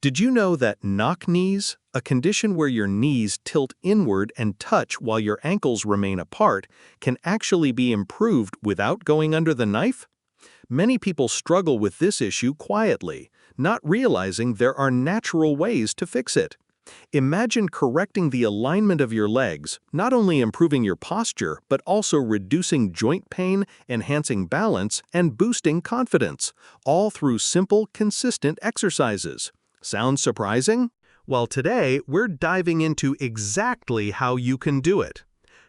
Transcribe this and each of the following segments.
Did you know that knock knees, a condition where your knees tilt inward and touch while your ankles remain apart, can actually be improved without going under the knife? Many people struggle with this issue quietly, not realizing there are natural ways to fix it. Imagine correcting the alignment of your legs, not only improving your posture, but also reducing joint pain, enhancing balance, and boosting confidence, all through simple, consistent exercises. Sounds surprising? Well, today we're diving into exactly how you can do it.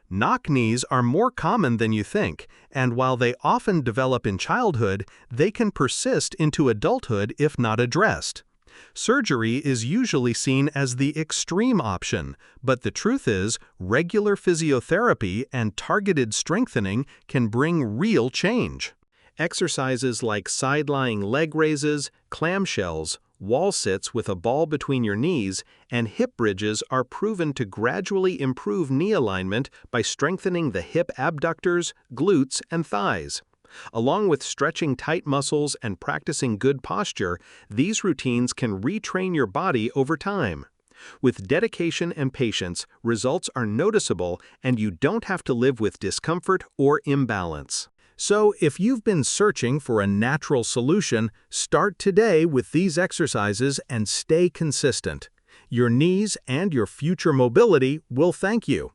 Knock knees are more common than you think, and while they often develop in childhood, they can persist into adulthood if not addressed. Surgery is usually seen as the extreme option, but the truth is, regular physiotherapy and targeted strengthening can bring real change. Exercises like side-lying leg raises, clamshells, wall sits with a ball between your knees, and hip bridges are proven to gradually improve knee alignment by strengthening the hip abductors, glutes, and thighs. Along with stretching tight muscles and practicing good posture, these routines can retrain your body over time. With dedication and patience, results are noticeable and you don't have to live with discomfort or imbalance. So, if you've been searching for a natural solution, start today with these exercises and stay consistent. Your knees and your future mobility will thank you.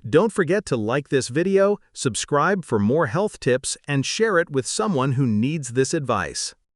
Don't forget to like this video, subscribe for more health tips, and share it with someone who needs this advice.